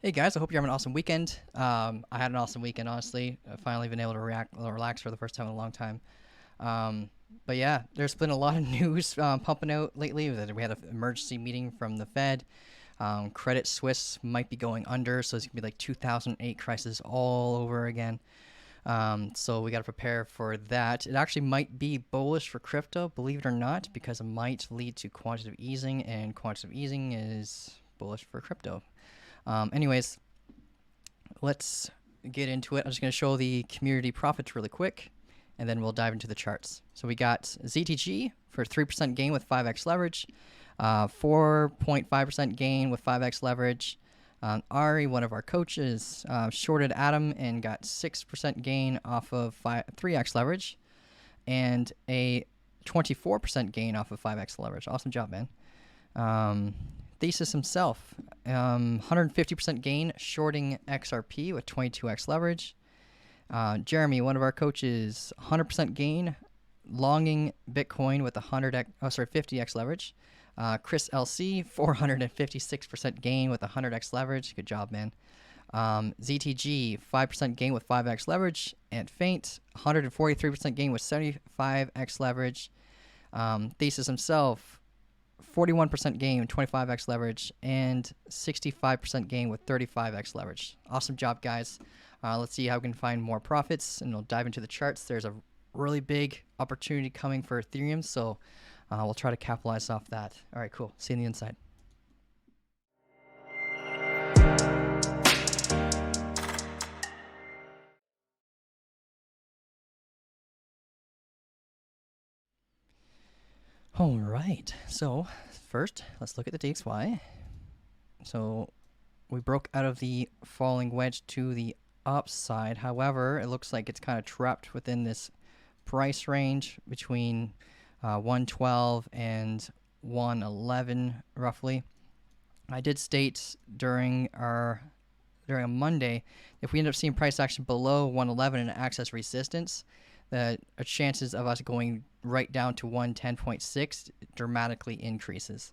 Hey guys, I hope you're having an awesome weekend. I had an awesome weekend, honestly. I've finally been able to relax for the first time in a long time. Um, but yeah, there's been a lot of news pumping out lately. That we had an emergency meeting from the Fed. Credit Suisse might be going under, so it's gonna be like 2008 crisis all over again. So we got to prepare for that. It actually might be bullish for crypto, believe it or not, because it might lead to quantitative easing, and quantitative easing is bullish for crypto. Anyways, let's get into it. I'm just going to show the community profits really quick, and then we'll dive into the charts. So we got ZTG for 3% gain with 5x leverage, 4.5% gain with 5x leverage. Ari, one of our coaches, shorted Atom and got 6% gain off of 3x leverage, and a 24% gain off of 5x leverage. Awesome job, man. Thesis himself, 150% gain shorting XRP with 22x leverage. Jeremy, one of our coaches, 100% gain longing Bitcoin with 50x leverage. Chris LC, 456% gain with 100x leverage. Good job, man. ZTG, 5% gain with 5x leverage. And Faint, 143% gain with 75x leverage. Thesis himself, 41% gain with 25x leverage, and 65% gain with 35x leverage. Awesome job, guys. Let's see how we can find more profits, and we'll dive into the charts. There's a really big opportunity coming for Ethereum, so we'll try to capitalize off that. All right, cool. See you on the inside. All right, so first, let's look at the DXY. So we broke out of the falling wedge to the upside. However, it looks like it's kind of trapped within this price range between 112 and 111 roughly. I did state during a Monday, if we end up seeing price action below 111 and access resistance, the chances of us going right down to 110.6 dramatically increases.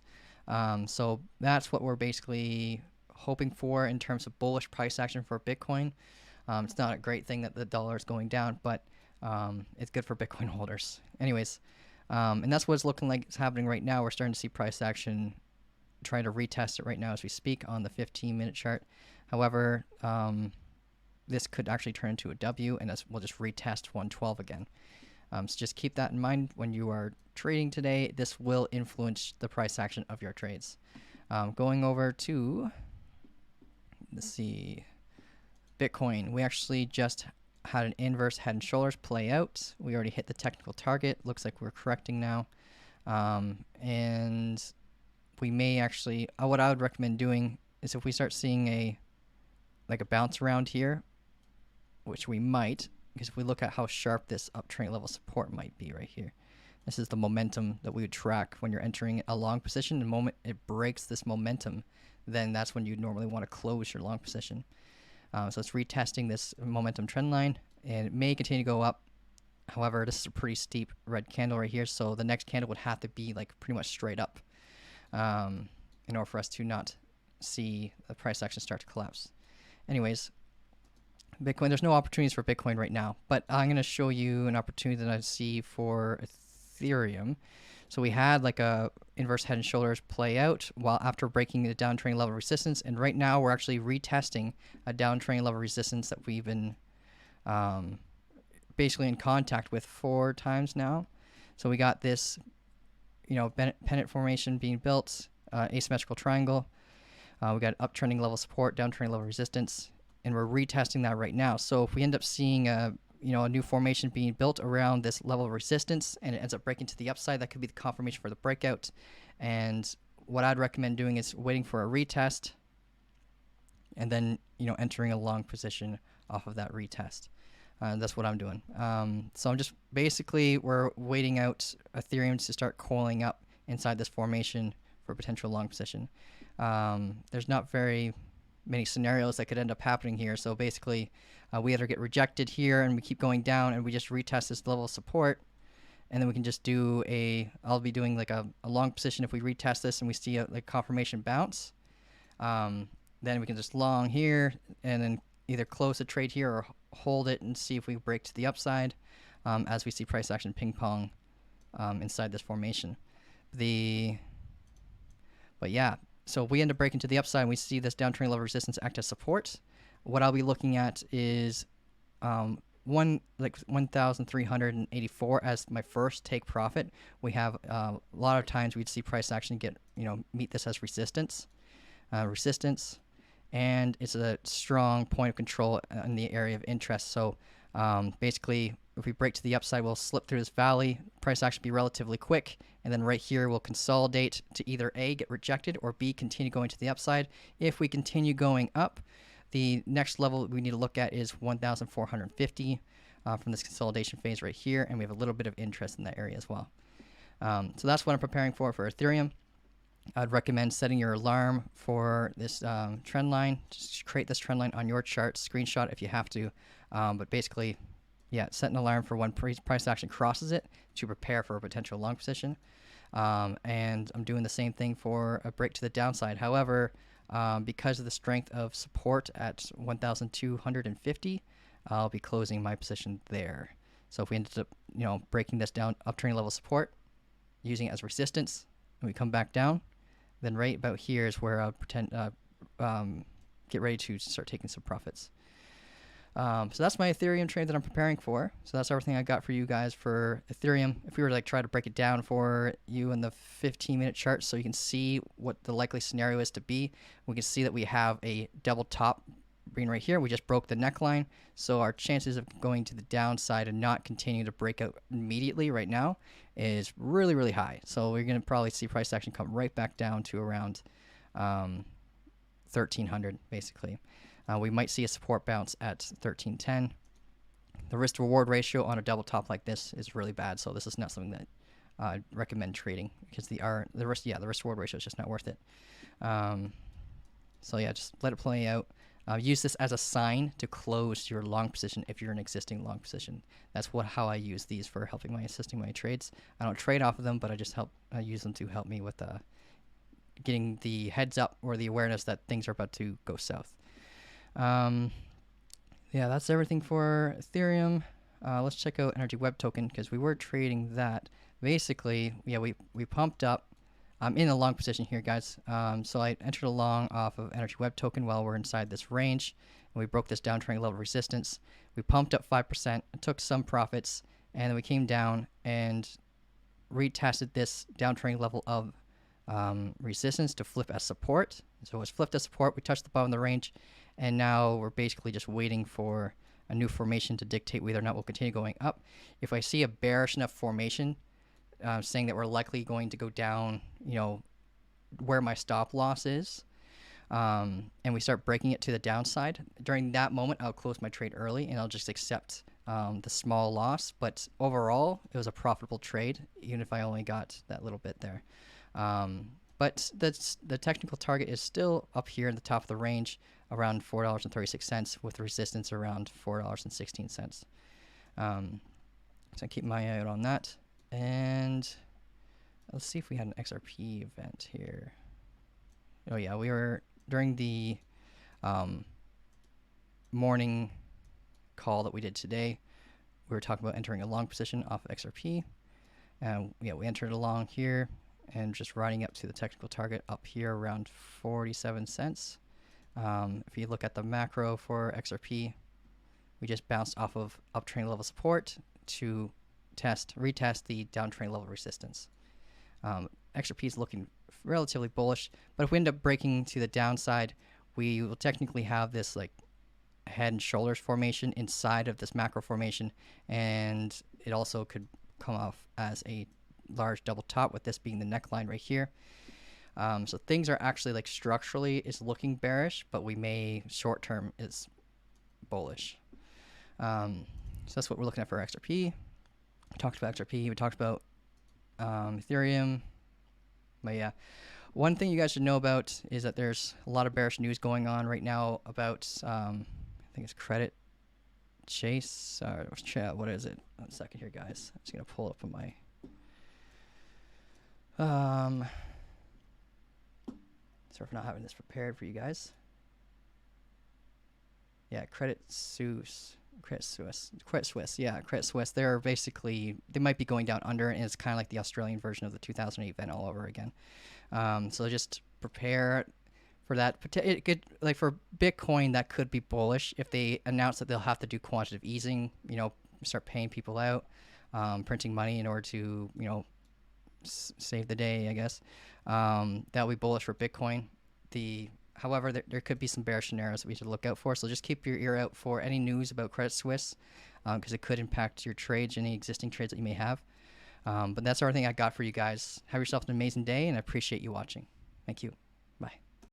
So that's what we're basically hoping for in terms of bullish price action for Bitcoin. It's not a great thing that the dollar is going down, but it's good for Bitcoin holders. Anyways, and that's what it's looking like it's happening right now. We're starting to see price action trying to retest it right now as we speak on the 15-minute chart. However, this could actually turn into a W, and we'll just retest 112 again. So just keep that in mind when you are trading today. This will influence the price action of your trades. Going over to, let's see, Bitcoin. We actually just had an inverse head and shoulders play out. We already hit the technical target. Looks like we're correcting now. And we may actually, what I would recommend doing is if we start seeing a bounce around here, which we might, because if we look at how sharp this uptrend level support might be right here, this is the momentum that we would track when you're entering a long position. The moment it breaks this momentum, then that's when you'd normally want to close your long position. So it's retesting this momentum trend line, and it may continue to go up. However, this is a pretty steep red candle right here, so the next candle would have to be like pretty much straight up in order for us to not see the price action start to collapse. Anyways, Bitcoin, there's no opportunities for Bitcoin right now, but I'm going to show you an opportunity that I see for Ethereum. So we had like a inverse head and shoulders play out while after breaking the downtrend level resistance, and right now we're actually retesting a downtrend level resistance that we've been basically in contact with 4 times now. So we got this, pennant formation being built, asymmetrical triangle. We got uptrending level support, downtrending level resistance, and we're retesting that right now. So if we end up seeing a new formation being built around this level of resistance and it ends up breaking to the upside, that could be the confirmation for the breakout. And what I'd recommend doing is waiting for a retest and then entering a long position off of that retest. That's what I'm doing. So I'm just basically, we're waiting out Ethereum to start coiling up inside this formation for a potential long position. There's not very many scenarios that could end up happening here. So basically, we either get rejected here and we keep going down and we just retest this level of support, and then we can just do I'll be doing like a long position if we retest this and we see a confirmation bounce. then we can just long here and then either close the trade here or hold it and see if we break to the upside as we see price action ping pong inside this formation. But yeah, so we end up breaking to the upside and we see this downtrend level resistance act as support. What I'll be looking at is 1,384 as my first take profit. We have a lot of times we'd see price action get, meet this as resistance, and it's a strong point of control in the area of interest. So basically, if we break to the upside, we'll slip through this valley. Price action be relatively quick, and then right here we'll consolidate to either A, get rejected, or B, continue going to the upside. If we continue going up, the next level we need to look at is 1,450 from this consolidation phase right here, and we have a little bit of interest in that area as well. So that's what I'm preparing for Ethereum. I'd recommend setting your alarm for this trend line. Just create this trend line on your chart, screenshot if you have to. But basically, yeah, set an alarm for when price action crosses it to prepare for a potential long position. And I'm doing the same thing for a break to the downside. However, because of the strength of support at 1,250, I'll be closing my position there. So if we ended up, breaking this down, uptrend level support, using it as resistance, and we come back down, then right about here is where I'll get ready to start taking some profits. So that's my Ethereum trade that I'm preparing for. So that's everything I got for you guys for Ethereum. If we were to try to break it down for you in the 15-minute chart so you can see what the likely scenario is to be, we can see that we have a double top being right here. We just broke the neckline. So our chances of going to the downside and not continuing to break out immediately right now is really, really high. So we're going to probably see price action come right back down to around 1,300 basically. We might see a support bounce at 1310. The risk to reward ratio on a double top like this is really bad, so this is not something that I'd recommend trading because the risk to reward ratio is just not worth it. So yeah, just let it play out. Use this as a sign to close your long position if you're an existing long position. That's how I use these for assisting my trades. I don't trade off of them, but I just use them to help me with getting the heads up or the awareness that things are about to go south. Yeah, that's everything for Ethereum. Let's check out Energy Web Token because we were trading that. Basically, yeah, we pumped up. I'm in a long position here, guys. So I entered a long off of Energy Web Token while we're inside this range, and we broke this downtrend level resistance. We pumped up 5%, took some profits, and then we came down and retested this downtrend level of resistance to flip as support. So it was flipped as support. We touched the bottom of the range, and now we're basically just waiting for a new formation to dictate whether or not we'll continue going up. If I see a bearish enough formation saying that we're likely going to go down, where my stop loss is, and we start breaking it to the downside, during that moment, I'll close my trade early and I'll just accept the small loss. But overall, it was a profitable trade, even if I only got that little bit there. But the technical target is still up here in the top of the range, around $4.36, with resistance around $4.16. So keep my eye out on that. And let's see if we had an XRP event here. Oh yeah, we were during the morning call that we did today. We were talking about entering a long position off of XRP. And yeah, we entered along here and just riding up to the technical target up here around 47 cents. If you look at the macro for XRP, we just bounced off of uptrend level support to retest the downtrend level resistance. XRP is looking relatively bullish, but if we end up breaking to the downside, we will technically have this like head and shoulders formation inside of this macro formation, and it also could come off as a large double top, with this being the neckline right here. So things are actually like structurally is looking bearish, but we may short term is bullish. So that's what we're looking at for XRP. We talked about XRP. We talked about Ethereum. But yeah, one thing you guys should know about is that there's a lot of bearish news going on right now about I think it's Credit Chase. What is it? 1 second here, guys. I'm just gonna pull up on my sorry for not having this prepared for you guys. Yeah, Credit Suisse. Credit Suisse. Credit Suisse. Yeah, Credit Suisse. They're basically, they might be going down under, and it's kind of like the Australian version of the 2008 event all over again. So just prepare for that. It could, like for Bitcoin, that could be bullish if they announce that they'll have to do quantitative easing. You know, start paying people out, printing money in order to save the day, I guess. That'll be bullish for Bitcoin. However, there could be some bearish scenarios that we should look out for. So just keep your ear out for any news about Credit Suisse, because it could impact your trades, any existing trades that you may have. But that's everything I got for you guys. Have yourself an amazing day, and I appreciate you watching. Thank you.